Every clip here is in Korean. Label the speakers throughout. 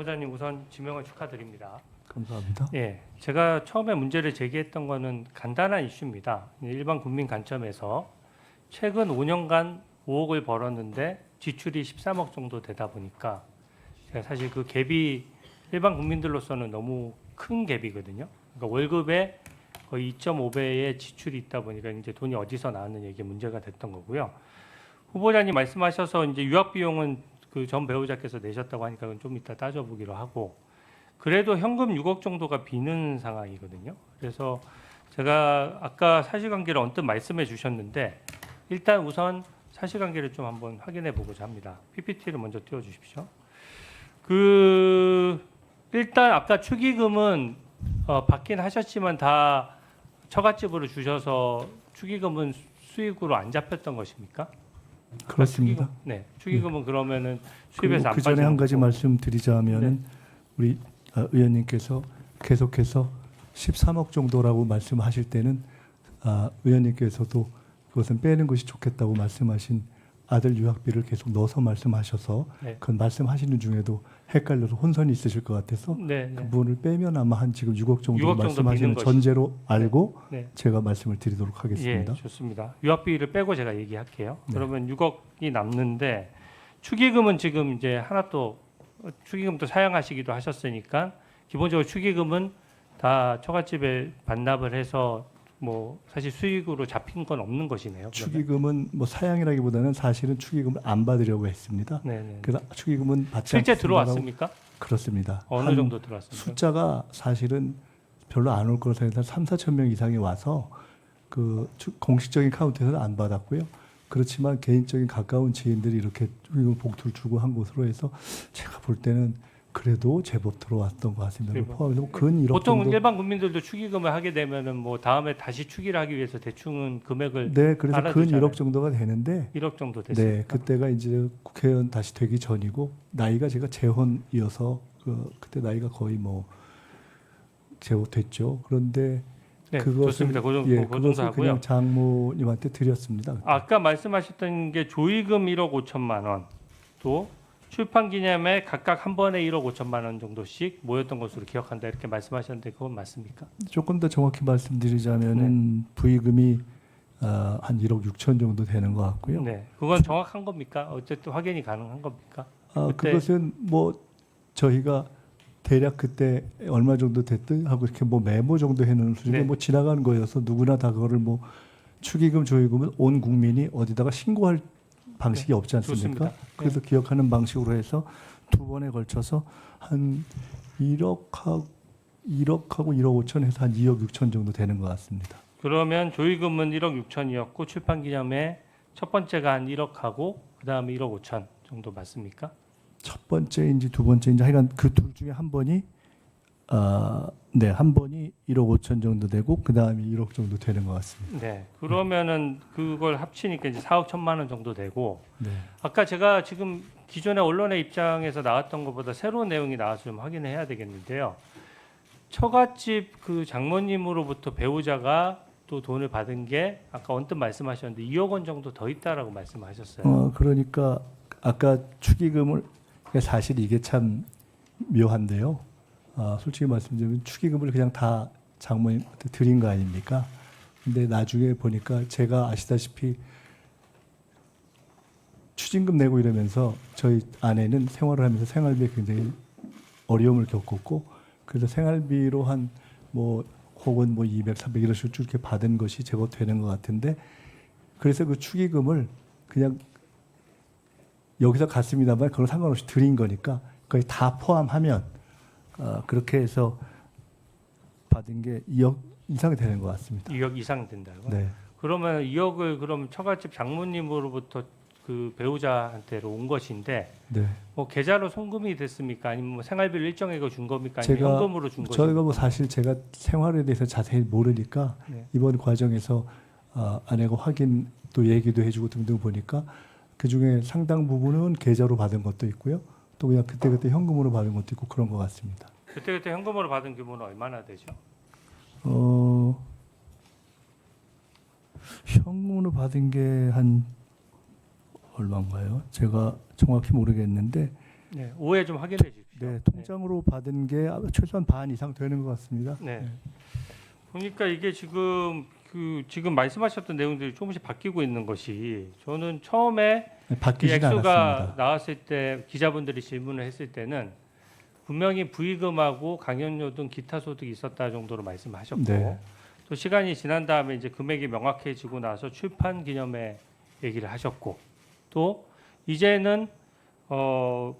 Speaker 1: 후보자님 우선 지명을 축하드립니다.
Speaker 2: 감사합니다.
Speaker 1: 예, 제가 처음에 문제를 제기했던 거는 간단한 이슈입니다. 일반 국민 관점에서 최근 5년간 5억을 벌었는데 지출이 13억 정도 되다 보니까 제가 사실 그 갭이 일반 국민들로서는 너무 큰 갭이거든요. 그러니까 월급의 거의 2.5배의 지출이 있다 보니까 이제 돈이 어디서 나왔느냐 이게 문제가 됐던 거고요. 후보자님 말씀하셔서 이제 유학 비용은 그 전 배우자께서 내셨다고 하니까 그건 좀 이따 따져보기로 하고, 그래도 현금 6억 정도가 비는 상황이거든요. 그래서 제가 아까 사실관계를 언뜻 말씀해 주셨는데 일단 우선 사실관계를 좀 한번 확인해 보고자 합니다. PPT를 먼저 띄워주십시오. 일단 아까 축의금은 받긴 하셨지만 다 처갓집으로 주셔서 축의금은 수익으로 안 잡혔던 것입니까?
Speaker 2: 그렇습니다.
Speaker 1: 네, 축의금은 그러면은
Speaker 2: 그리고
Speaker 1: 수입에서 안
Speaker 2: 그 전에 한 가지
Speaker 1: 거고.
Speaker 2: 말씀드리자면은
Speaker 1: 네.
Speaker 2: 우리 의원님께서 계속해서 13억 정도라고 말씀하실 때는 의원님께서도 그것은 빼는 것이 좋겠다고 말씀하신 아들 유학비를 계속 넣어서 말씀하셔서
Speaker 1: 네.
Speaker 2: 그건 말씀하시는 중에도 헷갈려서 혼선이 있으실 것 같아서
Speaker 1: 네,
Speaker 2: 그
Speaker 1: 네.
Speaker 2: 부분을 빼면 아마 한 지금 6억 정도
Speaker 1: 6억 정도
Speaker 2: 말씀하시는
Speaker 1: 비는
Speaker 2: 전제로 알고
Speaker 1: 네.
Speaker 2: 제가 말씀을 드리도록 하겠습니다.
Speaker 1: 예, 좋습니다. 유학비를 빼고 제가 얘기할게요.
Speaker 2: 네.
Speaker 1: 그러면 6억이 남는데 축의금은 지금 이제 하나 또 축의금도 사용하시기도 하셨으니까 기본적으로 축의금은 다 처갓집에 반납을 해서 뭐 사실 수익으로 잡힌 건 없는 것이네요. 그러면?
Speaker 2: 축의금은 뭐 사양이라기보다는 사실은 축의금을 안 받으려고 했습니다.
Speaker 1: 네네.
Speaker 2: 그래서 축의금은 받지
Speaker 1: 실제
Speaker 2: 않겠습니다라고-
Speaker 1: 들어왔습니까?
Speaker 2: 그렇습니다.
Speaker 1: 어느
Speaker 2: 한
Speaker 1: 정도 들어왔습니까?
Speaker 2: 숫자가 사실은 별로 안 올 거로 생각해서 3, 4천 명 이상이 와서 그 공식적인 카운트에서는 안 받았고요. 그렇지만 개인적인 가까운 지인들이 이렇게 축의금 봉투를 주고 한 곳으로 해서 제가 볼 때는 그래도 제법 들어왔던 것 같습니다.
Speaker 1: 제법.
Speaker 2: 포함해서 근 1억
Speaker 1: 보통
Speaker 2: 정도.
Speaker 1: 일반 국민들도 축의금을 하게 되면은 뭐 다음에 다시 축의를 하기 위해서 대충은 금액을
Speaker 2: 네, 그래서 근
Speaker 1: 알아두잖아요.
Speaker 2: 1억 정도가 되는데
Speaker 1: 1억 정도 됐습니다.
Speaker 2: 네, 그때가 이제 국회의원 다시 되기 전이고 나이가 제가 재혼이어서 그때 나이가 거의 뭐 재혼됐죠. 그런데
Speaker 1: 네,
Speaker 2: 그것을
Speaker 1: 좋습니다. 그
Speaker 2: 예,
Speaker 1: 정도
Speaker 2: 그것을
Speaker 1: 하고요.
Speaker 2: 그냥 장모님한테 드렸습니다.
Speaker 1: 아까 말씀하셨던 게 조의금 1억 5천만 원, 또 출판 기념회 각각 한 번에 1억 5천만 원 정도씩 모였던 것으로 기억한다 이렇게 말씀하셨는데 그건 맞습니까?
Speaker 2: 조금 더 정확히 말씀드리자면은 부의금이 한 1억 6천 정도 되는 것 같고요.
Speaker 1: 네, 그건 정확한 겁니까? 어쨌든 확인이 가능한 겁니까? 그때-
Speaker 2: 그것은 뭐 저희가 대략 그때 얼마 정도 됐든 하고 이렇게 뭐 메모 정도 해놓은 수준에
Speaker 1: 네.
Speaker 2: 뭐 지나가는 거여서 누구나 다 그거를 뭐 축의금 조의금은 온 국민이 어디다가 신고할 방식이 없지 않습니까?
Speaker 1: 좋습니다.
Speaker 2: 그래서 기억하는 방식으로 해서 두 번에 걸쳐서 한 1억하고 1억 5천 해서 한 2억 6천 정도 되는 것 같습니다.
Speaker 1: 그러면 조의금은 1억 6천이었고 출판 기념회 첫 번째가 한 1억하고 그 다음에 1억 5천 정도 맞습니까?
Speaker 2: 첫 번째인지 두 번째인지 하여간 그 둘 중에 한 번이 한 번이 1억 5천 정도 되고 그 다음에 1억 정도 되는 것 같습니다.
Speaker 1: 네, 그러면은 그걸 합치니까 이제 4억 1천만 원 정도 되고
Speaker 2: 네.
Speaker 1: 아까 제가 지금 기존의 언론의 입장에서 나왔던 것보다 새로운 내용이 나와서 좀 확인해야 되겠는데요. 처갓집 그 장모님으로부터 배우자가 또 돈을 받은 게 아까 언뜻 말씀하셨는데 2억 원 정도 더 있다라고 말씀하셨어요.
Speaker 2: 그러니까 아까 축의금을 사실 이게 참 묘한데요. 솔직히 말씀드리면 축의금을 그냥 다 장모님한테 드린 거 아닙니까? 근데 나중에 보니까 제가 아시다시피 추징금 내고 이러면서 저희 아내는 생활을 하면서 생활비에 굉장히 어려움을 겪었고 그래서 생활비로 한 뭐 혹은 뭐 200, 300 이런 식으로 쭉 이렇게 받은 것이 제법 되는 것 같은데 그래서 그 축의금을 그냥 여기서 갔습니다만 그건 상관없이 드린 거니까 거의 다 포함하면 그렇게 해서 받은 게 2억 이상이 되는 것 같습니다.
Speaker 1: 2억 이상 된다고?
Speaker 2: 네.
Speaker 1: 그러면 2억을 그럼 처갓집 장모님으로부터 그 배우자한테로 온 것인데
Speaker 2: 네.
Speaker 1: 뭐 계좌로 송금이 됐습니까? 아니면 뭐 생활비를 일정액을 준 겁니까? 아니면
Speaker 2: 제가
Speaker 1: 현금으로 준
Speaker 2: 저희가
Speaker 1: 겁니까?
Speaker 2: 뭐 사실 제가 생활에 대해서 자세히 모르니까
Speaker 1: 네.
Speaker 2: 이번 과정에서 아내가 확인 또 얘기도 해주고 등등 보니까 그 중에 상당 부분은 계좌로 받은 것도 있고요. 또 그냥 그때그때 현금으로 받은 것도 있고 그런 것 같습니다.
Speaker 1: 그때 현금으로 받은 규모는 얼마나 되죠?
Speaker 2: 현금으로 받은 게 한 얼마인가요? 제가 정확히 모르겠는데
Speaker 1: 네, 오해 좀 확인해 주십시오.
Speaker 2: 네, 통장으로 받은 게 최소한 반 이상 되는 것 같습니다.
Speaker 1: 네. 보니까 이게 지금 말씀하셨던 내용들이 조금씩 바뀌고 있는 것이 저는 처음에
Speaker 2: 네,
Speaker 1: 이
Speaker 2: 바뀌지는
Speaker 1: 액수가
Speaker 2: 않았습니다.
Speaker 1: 나왔을 때 기자분들이 질문을 했을 때는 분명히 부의금하고 강연료 등 기타 소득이 있었다 정도로 말씀하셨고
Speaker 2: 네.
Speaker 1: 또 시간이 지난 다음에 이제 금액이 명확해지고 나서 출판 기념회 얘기를 하셨고 또 이제는 그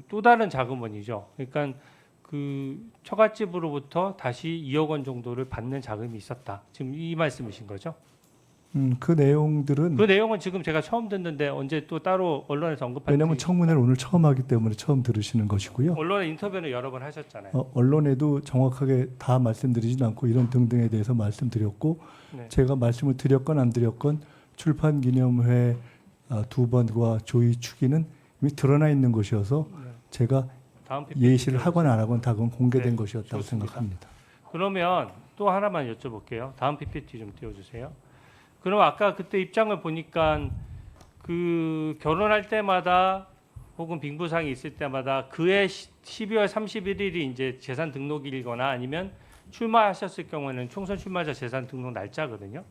Speaker 1: 또 다른 자금원이죠. 그러니까 그 처갓집으로부터 다시 2억 원 정도를 받는 자금이 있었다. 지금 이 말씀이신 거죠?
Speaker 2: 그 내용들은
Speaker 1: 그 내용은 지금 제가 처음 듣는데 언제 또 따로 언론에서 언급한
Speaker 2: 왜냐하면
Speaker 1: 적이
Speaker 2: 청문회를 오늘 처음 하기 때문에 처음 들으시는 것이고요.
Speaker 1: 언론에 인터뷰는 여러 번 하셨잖아요.
Speaker 2: 언론에도 정확하게 다 말씀드리진 않고 이런 등등에 대해서 말씀드렸고
Speaker 1: 네.
Speaker 2: 제가 말씀을 드렸건 안 드렸건 출판 기념회 2번과 조의 추기는 이미 드러나 있는 것이어서
Speaker 1: 네.
Speaker 2: 제가
Speaker 1: 다음 PPT
Speaker 2: 예시를 하건 안 하건 다 그건 공개된
Speaker 1: 네,
Speaker 2: 것이었다고
Speaker 1: 좋습니다.
Speaker 2: 생각합니다.
Speaker 1: 그러면 또 하나만 여쭤볼게요. 다음 PPT 좀 띄워주세요. 그럼 아까 그때 입장을 보니까 그 결혼할 때마다 혹은 빙부상이 있을 때마다 그해 12월 31일이 이제 재산 등록일이거나 아니면 출마하셨을 경우에는 총선 출마자 재산 등록 날짜거든요.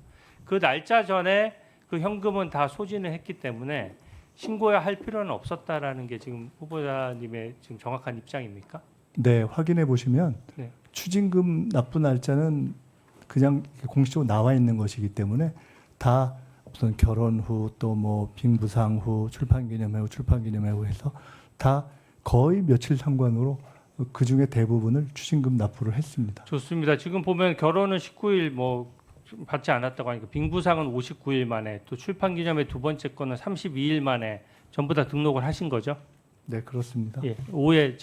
Speaker 1: 그 날짜 전에 그 현금은 다 소진을 했기 때문에 신고해야 할 필요는 없었다라는 게 지금 후보자님의 지금 정확한 입장입니까?
Speaker 2: 네, 확인해 보시면
Speaker 1: 네.
Speaker 2: 추징금 납부 날짜는 그냥 공식적으로 나와 있는 것이기 때문에 다 무슨 결혼 후 또 뭐 빙부상 후 출판기념회 후 출판기념회 후 해서 다 거의 며칠 상관으로 그 중에 대부분을 추징금 납부를 했습니다.
Speaker 1: 좋습니다. 지금 보면 결혼은 19일 뭐 받지 않았다고 하니까 빙부상은 59일 만에 또 출판기념회 두 번째 거는 32일 만에 전부 다 등록을 하신 거죠?
Speaker 2: 네, 그렇습니다.
Speaker 1: 예, 오해